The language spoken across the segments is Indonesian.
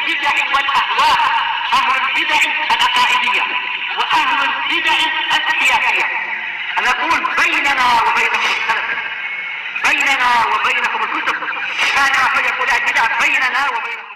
البدع والأهواء، أهل البدع العقائدية وأهل البدع السياسية. نقول بيننا وبينكم السلف، بيننا وبينكم الكتب، كان فيقول البدع بيننا وبينكم.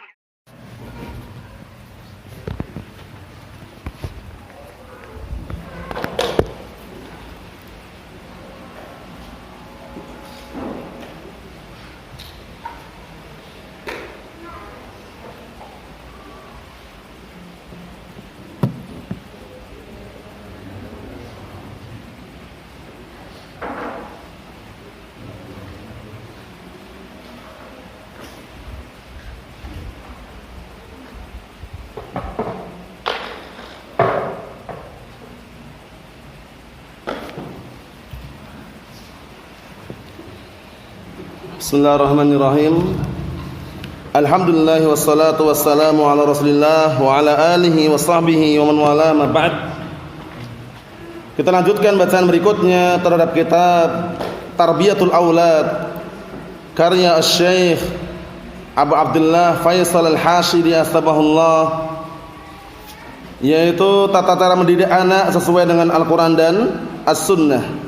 Bismillahirrahmanirrahim. Alhamdulillah wassalatu wassalamu ala Rasulillah wa ala alihi wa sahbihi wa man wala ma ba'd. Kita lanjutkan bacaan berikutnya terhadap kitab Tarbiyatul Aulad karya Asy-Syaikh Abu Abdullah Faisal Al-Hashidi astabahullah, yaitu tata cara mendidik anak sesuai dengan Al-Qur'an dan As-Sunnah.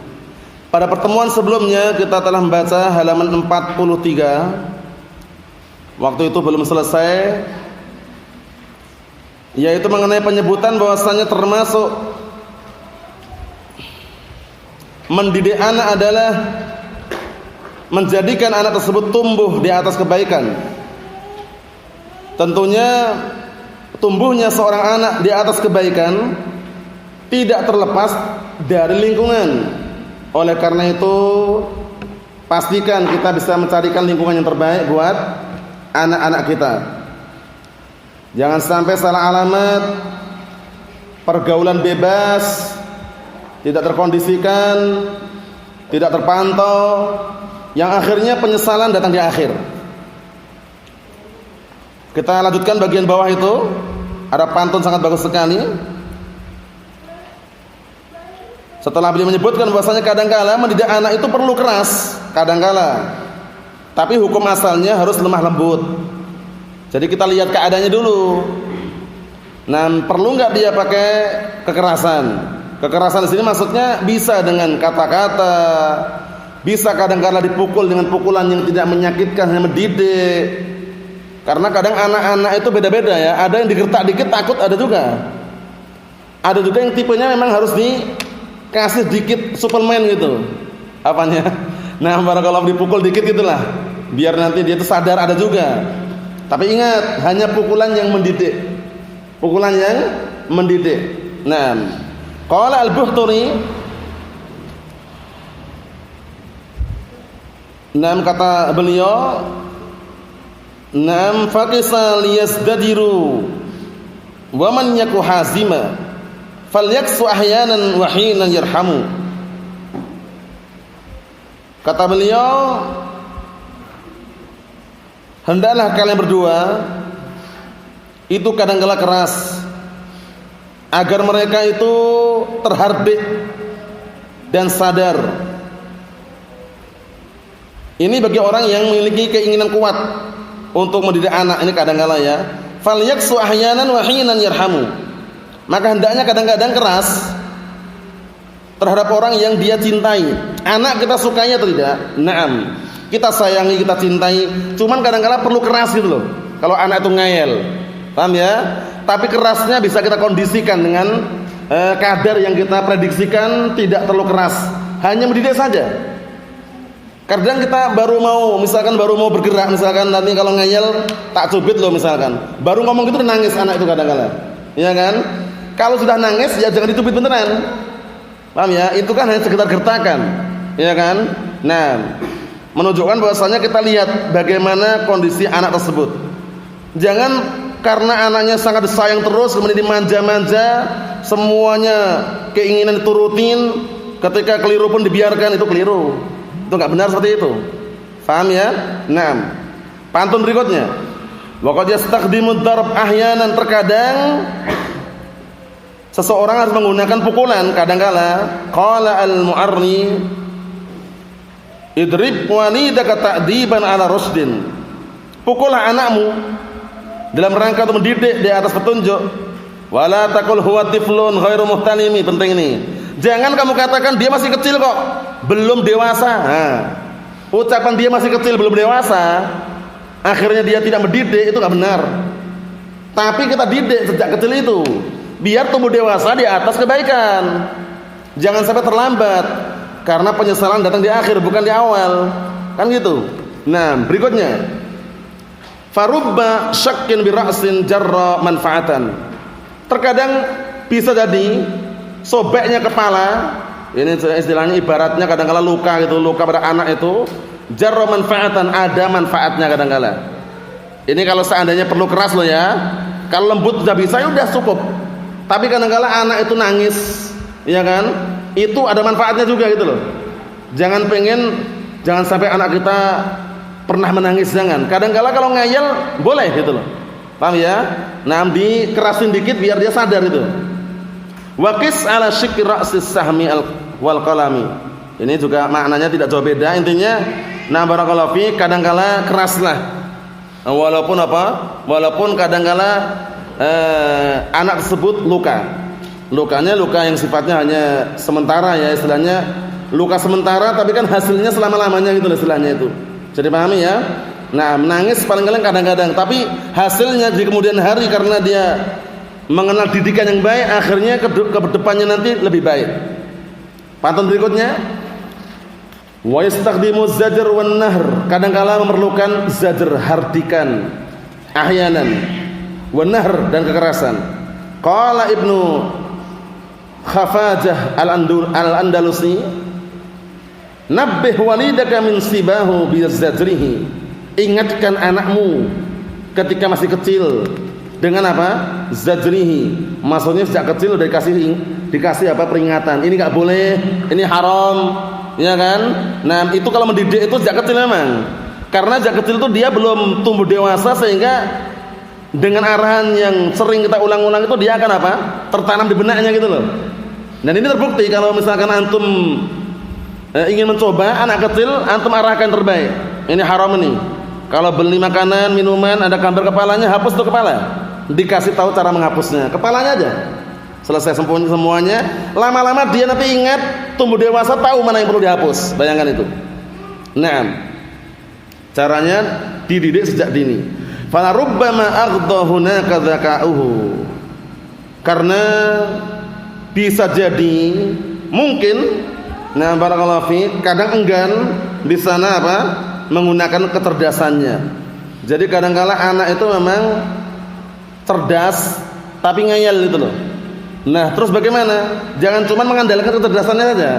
Pada pertemuan sebelumnya kita telah membaca halaman 43. Waktu itu belum selesai, yaitu mengenai penyebutan bahwasanya termasuk mendidik anak adalah menjadikan anak tersebut tumbuh di atas kebaikan. Tentunya tumbuhnya seorang anak di atas kebaikan tidak terlepas dari lingkungan. Oleh karena itu, pastikan kita bisa mencarikan lingkungan yang terbaik buat anak-anak kita. Jangan sampai salah alamat, pergaulan bebas, tidak terkondisikan, tidak terpantau, yang akhirnya penyesalan datang di akhir. Kita lanjutkan bagian bawah itu, ada pantun sangat bagus sekali. Setelah beliau menyebutkan bahwasanya kadangkala mendidik anak itu perlu keras, kadangkala, tapi hukum asalnya harus lemah lembut. Jadi kita lihat keadaannya dulu. Nah, perlu nggak dia pakai kekerasan? Kekerasan di sini maksudnya bisa dengan kata-kata, bisa kadangkala dipukul dengan pukulan yang tidak menyakitkan, hanya mendidik. Karena kadang anak-anak itu beda-beda ya. Ada yang digertak dikit takut, ada juga. Ada juga yang tipenya memang harus kasih dikit suplemen gitu. Apanya? Nah, barakallahu dipukul dikit gitulah. Biar nanti dia itu sadar, ada juga. Tapi ingat, hanya pukulan yang mendidik. Pukulan yang mendidik. Nah, qala al-Buhturi, nam kata beliau, nam faqisa liyazdadiru wa man yaku hazima falyaksu ahyanan wa hinan yarhamu. Kata beliau, hendaklah kalian berdua itu kadang-kala keras agar mereka itu terhardik dan sadar. Ini bagi orang yang memiliki keinginan kuat untuk mendidik anak ini kadang-kala ya. Falyaksu ahyanan wa hinan yarhamu. Maka hendaknya kadang-kadang keras terhadap orang yang dia cintai. Anak kita sukanya atau tidak? Naam, kita sayangi, kita cintai. Cuman kadang-kadang perlu keras gitu loh. Kalau anak itu ngeyel, paham ya? Tapi kerasnya bisa kita kondisikan dengan kadar yang kita prediksikan, tidak terlalu keras. Hanya mendidik saja. Kadang kita baru mau bergerak, misalkan nanti kalau ngeyel tak cubit loh misalkan. Baru ngomong gitu nangis anak itu kadang-kadang. Iya kan? Kalau sudah nangis ya jangan dicubit beneran. Paham ya? Itu kan hanya sekedar gertakan. Iya kan? Nah, menunjukkan bahwasanya kita lihat bagaimana kondisi anak tersebut. Jangan karena anaknya sangat disayang terus kemudian dimanja-manja, semuanya keinginan diturutin, ketika keliru pun dibiarkan, itu keliru. Itu enggak benar seperti itu. Paham ya? Nah, pantun berikutnya. Wa qad yastakhdimu ad-darb ahyanan, terkadang seseorang harus menggunakan pukulan kadangkala. Qala al-Mu'arri, idrib walidaka ta'diban ala rusdin. Pukullah anakmu dalam rangka untuk mendidik di atas petunjuk. Wala taqul huwa tiflun ghairu muhtalimi, penting ini. Jangan kamu katakan dia masih kecil kok, belum dewasa. Nah, ucapan dia masih kecil belum dewasa, akhirnya dia tidak mendidik, itu enggak benar. Tapi kita didik sejak kecil itu biar tumbuh dewasa di atas kebaikan. Jangan sampai terlambat karena penyesalan datang di akhir bukan di awal. Kan gitu. Nah, berikutnya. Farubba syakkin bi ra'sin jarra manfaatan. Terkadang bisa jadi sobeknya kepala, ini istilahnya ibaratnya kadang-kala luka gitu, luka pada anak itu jarra manfaatan, ada manfaatnya kadang-kala. Ini kalau seandainya perlu keras loh ya. Kalau lembut sudah bisa ya udah cukup. Tapi kadang-kala anak itu nangis, ya kan? Itu ada manfaatnya juga gitu loh. Jangan sampai anak kita pernah menangis, jangan. Kadang-kala kalau ngeyel boleh gitu loh. Paham ya? Nah, dikerasin dikit biar dia sadar itu. Waqis ala syikri ra'sis sahmi wal qalami. Ini juga maknanya tidak jauh beda. Intinya, nah barakallahu fi, kadang-kala keraslah. Walaupun kadang-kala anak tersebut lukanya luka yang sifatnya hanya sementara ya, istilahnya luka sementara tapi kan hasilnya selama-lamanya gitu istilahnya itu. Jadi pahami ya. Nah, menangis paling-paling kadang-kadang, tapi hasilnya di kemudian hari karena dia mengenal didikan yang baik, akhirnya ke depannya nanti lebih baik. Pantun berikutnya, wa yastakhdimu zajr wan nahr, kadang-kala memerlukan zajr, hardikan, ahyanan, wan nahr, dan kekerasan. Qala Ibnu Khafajah al-Andalusi, nabbih walidaka min sibahu bi zajrihi, ingatkan anakmu ketika masih kecil dengan apa? Zajrihi, maksudnya sejak kecil udah dikasih apa? Peringatan, ini enggak boleh, ini haram. Ya kan? Nah, itu kalau mendidik itu sejak kecil memang. Karena sejak kecil itu dia belum tumbuh dewasa, sehingga dengan arahan yang sering kita ulang-ulang itu dia akan apa? Tertanam di benaknya gitu loh. Dan ini terbukti kalau misalkan antum ingin mencoba anak kecil, antum arahkan terbaik. Ini haram ini. Kalau beli makanan, minuman ada gambar kepalanya, hapus tuh kepala. Dikasih tahu cara menghapusnya. Kepalanya aja. Selesai semuanya, lama-lama dia nanti ingat, tumbuh dewasa tahu mana yang perlu dihapus. Bayangkan itu. Nah, caranya dididik sejak dini. Fala rubbama aghdha hunaka dzaka'uhu. Karena bisa jadi mungkin, nah barakallahu fi, kadang enggan di sana apa? Menggunakan kecerdasannya. Jadi kadang-kala anak itu memang cerdas tapi ngeyel gitu loh. Nah, terus bagaimana? Jangan cuma mengandalkan kecerdasannya saja.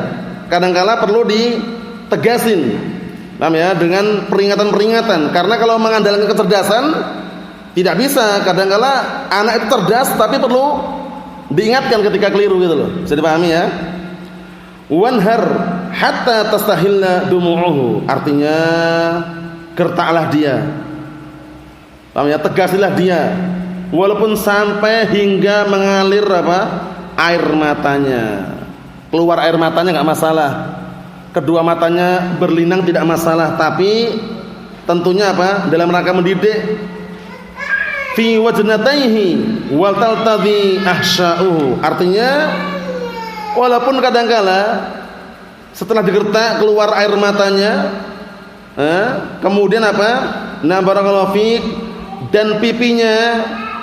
Kadang-kala perlu ditegasin, paham ya? Dengan peringatan-peringatan. Karena kalau mengandalkan kecerdasan tidak bisa. Kadang-kala anak itu cerdas tapi perlu diingatkan ketika keliru gitu loh. Bisa dipahami ya? Wanhar hatta tastahilla dumu'uhu. Artinya gertaklah dia. Paham ya? Tegasilah dia. Walaupun sampai hingga mengalir apa? Air matanya. Keluar air matanya enggak masalah. Kedua matanya berlinang tidak masalah, tapi tentunya apa? Dalam rangka mendidik. Fi wajnataihi wal taltadhi ahsya'uhu. Artinya walaupun kadang-kala setelah digertak keluar air matanya, kemudian apa? Nah barakallahu fiik, dan pipinya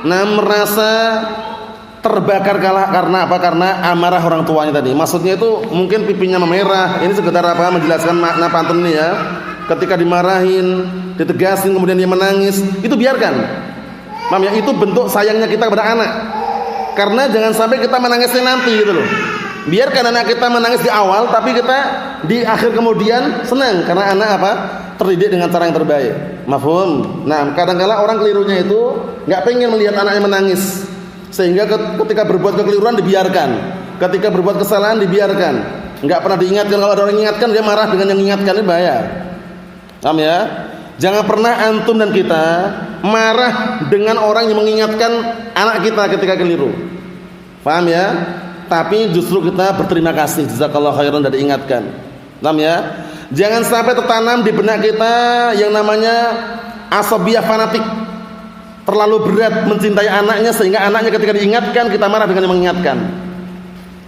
merasa terbakar karena apa? Karena amarah orang tuanya tadi. Maksudnya itu mungkin pipinya memerah. Ini sekedar apa? Menjelaskan makna pantun ini ya. Ketika dimarahin, ditegasin, kemudian dia menangis, itu biarkan. Paham ya? Itu bentuk sayangnya kita kepada anak. Karena jangan sampai kita menangisnya nanti gitu loh. Biarkan anak kita menangis di awal, tapi kita di akhir kemudian senang karena anak apa? Terdidik dengan cara yang terbaik. Mafhum? Nah, kadang-kala orang kelirunya itu enggak pengen melihat anaknya menangis. Sehingga ketika berbuat kekeliruan dibiarkan. Ketika berbuat kesalahan dibiarkan. Enggak pernah diingatkan. Kalau ada orang mengingatkan dia marah dengan yang mengingatkan, ini bahaya. Paham ya? Jangan pernah antum dan kita marah dengan orang yang mengingatkan anak kita ketika keliru. Paham ya? Tapi justru kita berterima kasih, jazakallahu khairan, sudah diingatkan. Paham ya? Jangan sampai tertanam di benak kita yang namanya asabiyah fanatik. terlalu berat mencintai anaknya sehingga anaknya ketika diingatkan kita marah dengan mengingatkan.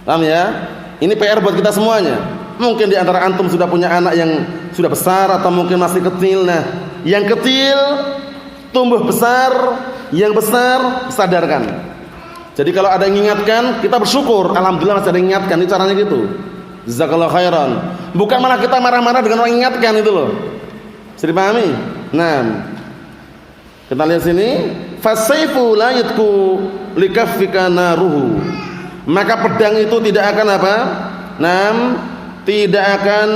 Paham ya? Ini PR buat kita semuanya. Mungkin di antara antum sudah punya anak yang sudah besar atau mungkin masih kecil. Nah, yang kecil tumbuh besar, yang besar sadarkan. Jadi kalau ada yang mengingatkan, kita bersyukur, alhamdulillah masih ada yang mengingatkan. Ini caranya gitu. Jazakallahu khairan. Bukan malah kita marah-marah dengan orang mengingatkan itu loh. Bisa dipahami? Nah, kita lihat sini, fasayfu la yatku likaffika naruhu. Maka pedang itu tidak akan apa? Tidak akan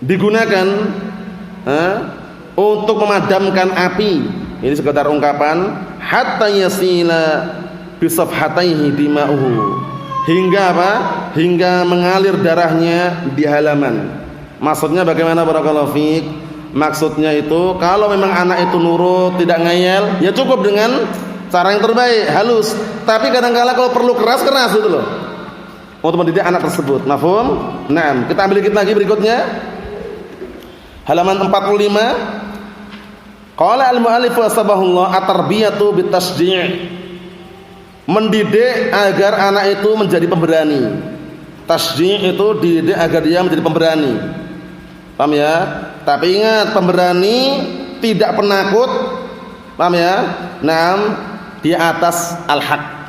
digunakan untuk memadamkan api. Ini sekedar ungkapan, hatta yasila bisafhataihi dima'uhu. Hingga apa? Hingga mengalir darahnya di halaman. Maksudnya bagaimana barakallahu fiik? Maksudnya itu kalau memang anak itu nurut, tidak ngeyel, ya cukup dengan cara yang terbaik, halus. Tapi kadang-kala kalau perlu keras itu loh. Untuk mendidik anak tersebut. Mafhum? Naam. Kita ambil dikit lagi berikutnya. Halaman 45. Qala al-mu'allif wasabahullah at-tarbiyatu bitasji'. Mendidik agar anak itu menjadi pemberani. Tasji' itu dididik agar dia menjadi pemberani. Paham ya? Tapi ingat, pemberani tidak penakut. Paham ya? Naam, di atas al-haq.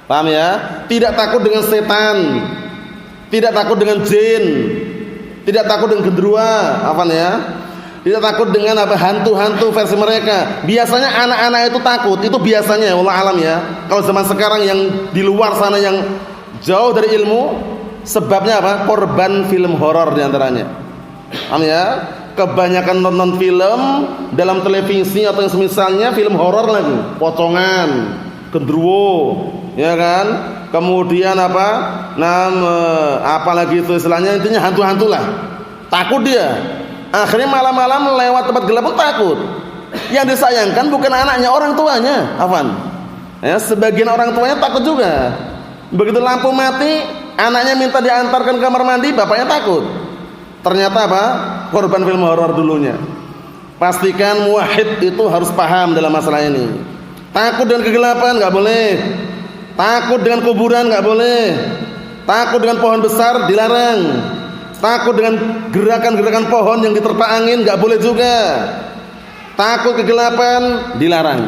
Paham ya? Tidak takut dengan setan, tidak takut dengan jin, tidak takut dengan gendruwo, apa ya? Tidak takut dengan apa hantu-hantu versi mereka. Biasanya anak-anak itu takut, itu biasanya wallah alam ya. Kalau zaman sekarang yang di luar sana yang jauh dari ilmu, sebabnya apa? Korban film horor diantaranya. Paham ya? Kebanyakan nonton film dalam televisi atau yang semisalnya film horor lagi, pocongan, gendruwo, ya kan? Kemudian apa? Apalagi itu istilahnya, intinya hantu-hantu lah. Takut dia. Akhirnya malam-malam lewat tempat gelap pun takut. Yang disayangkan bukan anaknya, orang tuanya. Afwan. Ya, sebagian orang tuanya takut juga. Begitu lampu mati, anaknya minta diantarkan ke kamar mandi, bapaknya takut. Ternyata apa? Korban film horor dulunya. Pastikan muwahhid itu harus paham dalam masalah ini. Takut dengan kegelapan nggak boleh. Takut dengan kuburan nggak boleh. Takut dengan pohon besar dilarang. Takut dengan gerakan-gerakan pohon yang diterpa angin nggak boleh juga. Takut kegelapan dilarang.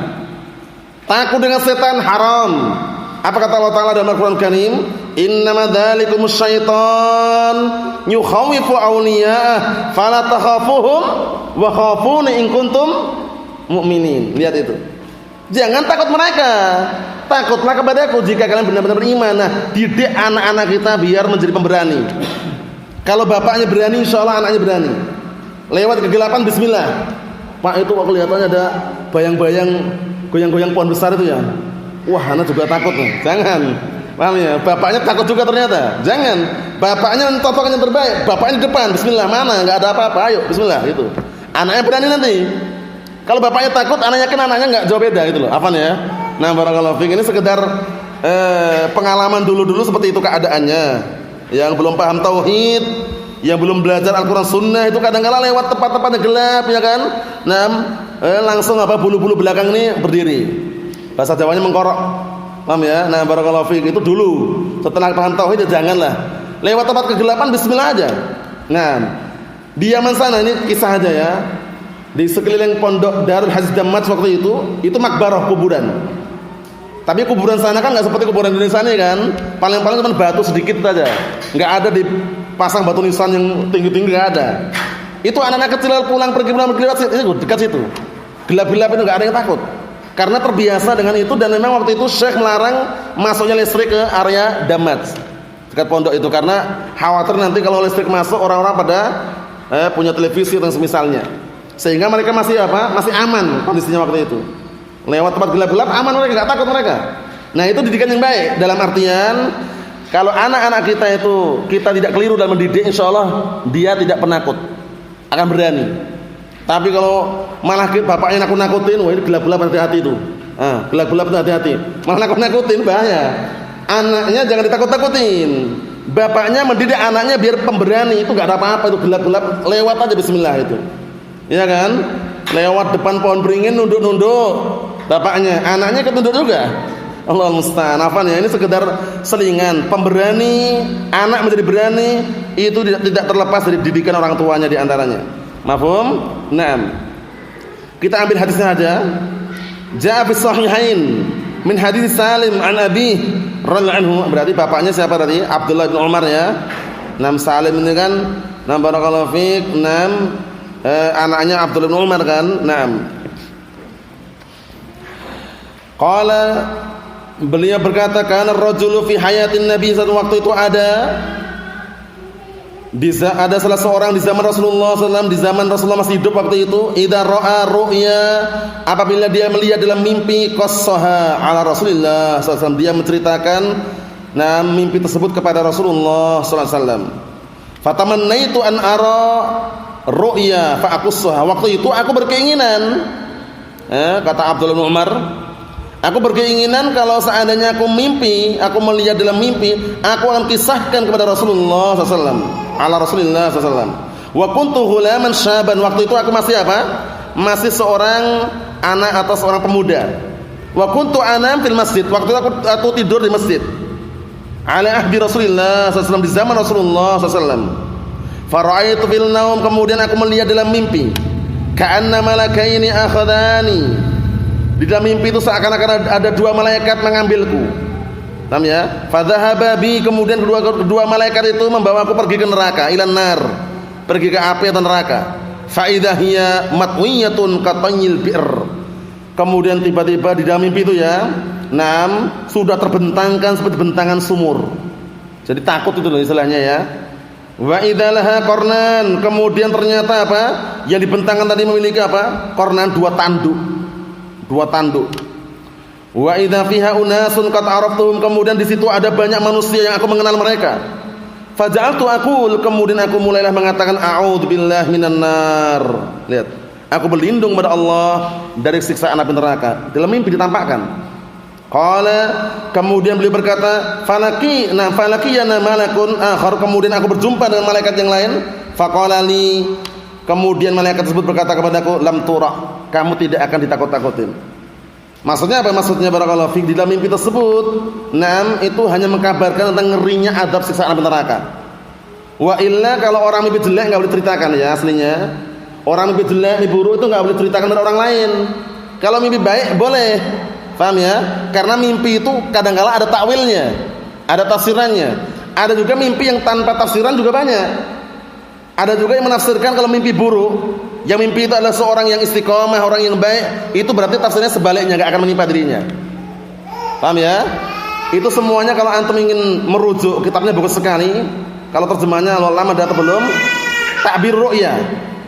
Takut dengan setan haram. Apa kata Allah Ta'ala dalam Al-Quran Karim? Innama dzalikumus syaitan yukhawifu awliya'ah fala takhafuhum wa khafuni in kuntum mu'minin. Lihat itu. Jangan takut mereka, takutlah kepadaku jika kalian benar-benar beriman. Nah, didik anak-anak kita biar menjadi pemberani. Kalau bapaknya berani, insya Allah anaknya berani. Lewat kegelapan, bismillah. Pak, itu kok kelihatannya ada bayang-bayang goyang-goyang pohon besar itu ya. Wah, anak juga takut nih. Jangan. Paham ya? Bapaknya takut juga ternyata. Jangan. Bapaknya mencontohkan yang terbaik. Bapaknya di depan, bismillah. Mana? Enggak ada apa-apa. Ayo, bismillah gitu. Anaknya berani nanti. Kalau bapaknya takut, anaknya yakin anaknya enggak jauh beda gitu loh. Apaan ya? Nah, barakallahu fiik. Ini sekedar pengalaman dulu-dulu seperti itu keadaannya. Yang belum paham tauhid, yang belum belajar Al-Qur'an Sunnah itu kadang-kala lewat tempat-tempat yang gelap ya kan. Nah, langsung apa bulu-bulu belakang ini berdiri. Bahasa Jawanya mengkorok. Paham ya? Nah, barakallahu fiik itu dulu. Setelah paham tauhid ya janganlah. Lewat tempat kegelapan bismillah aja. Nah, di Yaman sana ini kisah aja ya. Di sekeliling pondok Darul Hadis Damaj waktu itu makbarah kuburan. Tapi kuburan sana kan enggak seperti kuburan Indonesia ini kan. Paling-paling cuma batu sedikit saja. Enggak ada dipasang batu nisan yang tinggi-tinggi, enggak ada. Itu anak-anak kecil pulang pergi lewat situ, dekat situ. Gelap-gelap itu enggak ada yang takut. Karena terbiasa dengan itu dan memang waktu itu Syekh melarang masuknya listrik ke area Damaj dekat pondok itu karena khawatir nanti kalau listrik masuk orang-orang pada punya televisi dan semisalnya. Sehingga mereka masih aman kondisinya waktu itu. Lewat tempat gelap-gelap aman mereka, enggak takut mereka. Nah, itu didikan yang baik dalam artian kalau anak-anak kita itu kita tidak keliru dalam mendidik, insyaallah dia tidak penakut, akan berani. Tapi kalau malah bapaknya nakut-nakutin, wah ini gelap-gelap hati-hati itu. Gelap-gelap itu hati-hati. Malah nakut-nakutin bahaya. Anaknya jangan ditakut-takutin. Bapaknya mendidik anaknya biar pemberani, itu enggak ada apa-apa itu gelap-gelap, lewat aja bismillah itu. Iya kan? lewat depan pohon beringin nunduk-nunduk bapaknya, anaknya ikut nunduk juga. Allah musta'an. Ini sekedar selingan. Pemberani, anak menjadi berani itu tidak terlepas dari didikan orang tuanya di antaranya. Mafhum? Naam. Kita ambil hadisnya aja. Ja'a fi sahihain min hadis Salim an Abi radhiyallahu anhu. Berarti bapaknya siapa tadi? Abdullah bin Umar ya. Nam Salim ini kan, nam barakallahu fiik, nam anaknya Abdullah bin Umar kan. Naam. Qala, beliau berkata, kana ar-rajulu fi hayatin Nabi, satu waktu itu ada salah seorang di zaman Rasulullah SAW, di zaman Rasulullah masih hidup waktu itu, idza ra'a ru'ya, apabila dia melihat dalam mimpi, qassaha ala Rasulillah SAW, dia menceritakan mimpi tersebut kepada Rasulullah SAW. Fatamannaitu an ara ru'ya fa aqussaha, waktu itu aku berkeinginan, kata Abdullah bin Umar, aku berkeinginan kalau seandainya aku mimpi, aku melihat dalam mimpi, aku akan kisahkan kepada Rasulullah SAW, ala Rasulullah SAW. Wa kuntu ghulaman syaban, waktu itu aku masih apa? Masih seorang anak atau seorang pemuda. Wa kuntu anam fil masjid, waktu itu aku tidur di masjid. Ala ahdi Rasulullah SAW, di zaman Rasulullah SAW. Fara'aitu fil naum, kemudian aku melihat dalam mimpi, ka'anna malakaini akhadani, di dalam mimpi itu seakan-akan ada dua malaikat mengambilku. Paham ya? Fadhahaba bi, kemudian kedua malaikat itu membawaku pergi ke neraka, ilan nar, pergi ke api atau neraka. Fa idza hiya matwiyatun katanyil bi'r. Kemudian tiba-tiba di dalam mimpi itu ya, sudah terbentangkan seperti bentangan sumur. Jadi takut itu loh istilahnya ya. Wa idza laha qarnan, kemudian ternyata apa? Yang dibentangkan tadi memiliki apa? Qarnan, dua tanduk. Wa idza fiha unasun qad araftuhum, kemudian di situ ada banyak manusia yang aku mengenal mereka. Faja'altu aqul, kemudian aku mulailah mengatakan a'udzubillahi minan nar. Lihat, aku berlindung kepada Allah dari siksaan api neraka. Dalam mimpi ditampakkan. Qala, kemudian beliau berkata, falaqiyana malakun akhar, kemudian aku berjumpa dengan malaikat yang lain. Faqala li, kemudian malaikat tersebut berkata kepadaku, lam tura, kamu tidak akan ditakut-takutin. Maksudnya apa? Maksudnya barakallahu fiik, di dalam mimpi tersebut, itu hanya mengkabarkan tentang ngerinya azab siksaan api neraka. Wa illa, kalau orang mimpi jelek enggak boleh ceritakan ya aslinya. Orang mimpi jelek, mimpi buruk itu enggak boleh ceritakan pada orang lain. Kalau mimpi baik boleh. Paham ya? Karena mimpi itu kadang-kala ada takwilnya, ada tafsirannya. Ada juga mimpi yang tanpa tafsiran juga banyak. Ada juga yang menafsirkan kalau mimpi buruk, yang mimpi itu adalah seorang yang istiqomah, orang yang baik, itu berarti tafsirnya sebaliknya, enggak akan menimpa dirinya. Paham ya? Itu semuanya kalau antum ingin merujuk, kitabnya bagus sekali. Kalau terjemahnya lama dah atau belum? Ta'bir Ru'ya,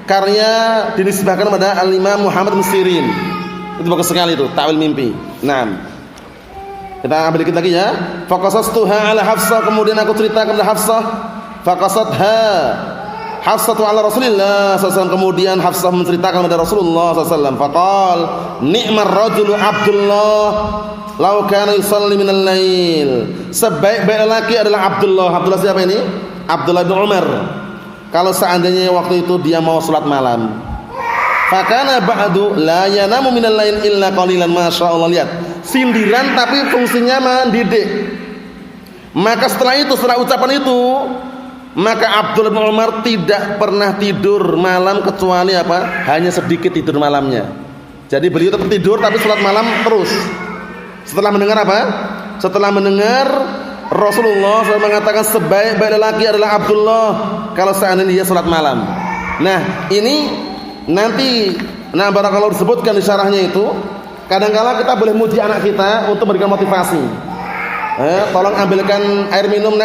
karya dinisbahkan kepada Al-Imam Muhammad bin Sirin. Itu bagus sekali itu, ta'wil mimpi. Kita ambil dikit lagi ya. Faqasastuha ala Hafsah, kemudian aku ceritakan kepada Hafsah. Faqasatha Hafsatu ala Rasulillah SAW, kemudian Hafsah menceritakan kepada Rasulullah SAW. Faqal, ni'mar rajulu Abdullah law kana yusalli minal lail. Sebaik-baik laki adalah Abdullah. Abdullah siapa ini? Abdullah bin Umar. Kalau seandainya waktu itu dia mau salat malam. Fakana ba'du la yanamu minal lail illa qalilan, masyaallah. Lihat, sindiran tapi fungsinya mendidik. Maka setelah itu, setelah ucapan itu, maka Abdullah bin Umar tidak pernah tidur malam kecuali apa? Hanya sedikit tidur malamnya. Jadi beliau tetap tidur tapi salat malam terus. Setelah mendengar apa? Setelah mendengar Rasulullah SAW mengatakan sebaik-baik lelaki adalah Abdullah kalau seandainya dia salat malam. Nah, ini nanti barakallahu disebutkan di syarahnya itu. Kadang-kala kita boleh muji anak kita untuk memberikan motivasi. Tolong ambilkan air minum,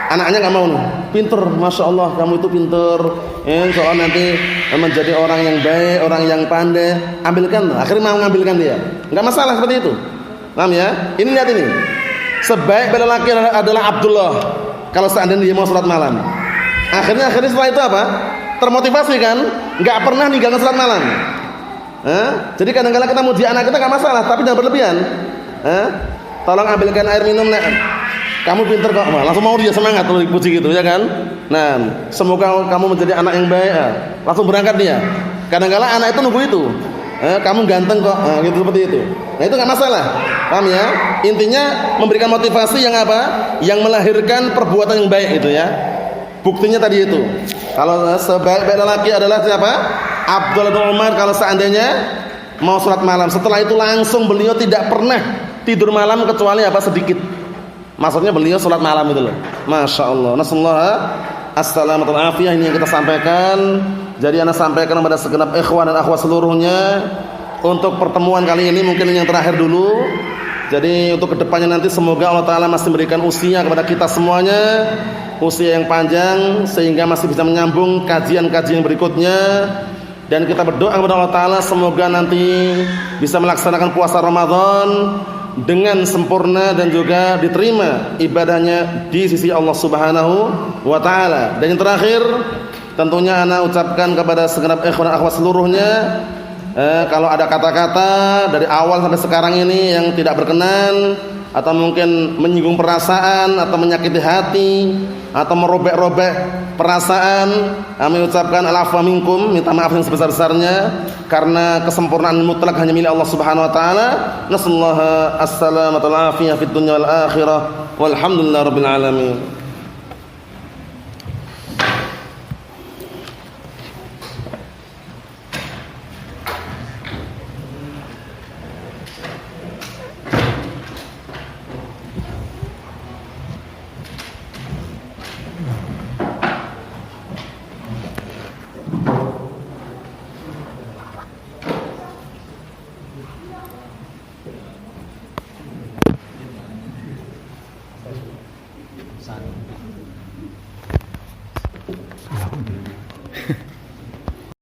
anaknya nggak mau, pinter, masya Allah, kamu itu pinter, soal nanti menjadi orang yang baik, orang yang pandai, ambilkan. Akhirnya mau mengambilkan dia, nggak masalah seperti itu. Paham ya? Ini lihat ini, sebaik lelaki adalah Abdullah kalau seandainya dia mau sholat malam. Akhirnya setelah itu apa? Termotivasi kan? Nggak pernah ninggalkan sholat malam. Jadi kadang-kadang kita muji anak kita nggak masalah, tapi jangan berlebihan. Tolong ambilkan air minum, kamu pinter kok, langsung mau dia semangat puji gitu ya kan. Nah, semoga kamu menjadi anak yang baik, langsung berangkat dia. Kadang-kala anak itu nunggu itu. Kamu ganteng kok, gitu seperti itu. Nah itu nggak masalah, paham ya? Intinya memberikan motivasi yang apa? Yang melahirkan perbuatan yang baik itu ya. Buktinya tadi itu. Kalau sebaik-baik lelaki adalah siapa? Abdullah bin Umar kalau seandainya mau sholat malam, setelah itu langsung beliau tidak pernah tidur malam kecuali apa sedikit. Maksudnya beliau sholat malam itu loh. Masya Allah. Nasallahu as-salamatu wal-afiyah. Ini yang kita sampaikan. Jadi ana sampaikan kepada segenap ikhwan dan akhwat seluruhnya untuk pertemuan kali ini mungkin yang terakhir dulu. Jadi untuk kedepannya nanti semoga Allah Ta'ala masih memberikan usia kepada kita semuanya, usia yang panjang sehingga masih bisa menyambung kajian-kajian berikutnya. Dan kita berdoa kepada Allah Ta'ala semoga nanti bisa melaksanakan puasa Ramadan dengan sempurna dan juga diterima ibadahnya di sisi Allah Subhanahu wa Ta'ala. Dan yang terakhir tentunya ana ucapkan kepada segenap ikhwan dan akhwat seluruhnya, kalau ada kata-kata dari awal sampai sekarang ini yang tidak berkenan atau mungkin menyinggung perasaan atau menyakiti hati atau merobek-robek perasaan, kami ucapkan al-afwa minkum, minta maaf yang sebesar-besarnya karena kesempurnaan mutlak hanya milik Allah Subhanahu wa taala. Nasallahu as-salamata wal afiyah fid dunya wal akhirah walhamdulillahirabbil alamin.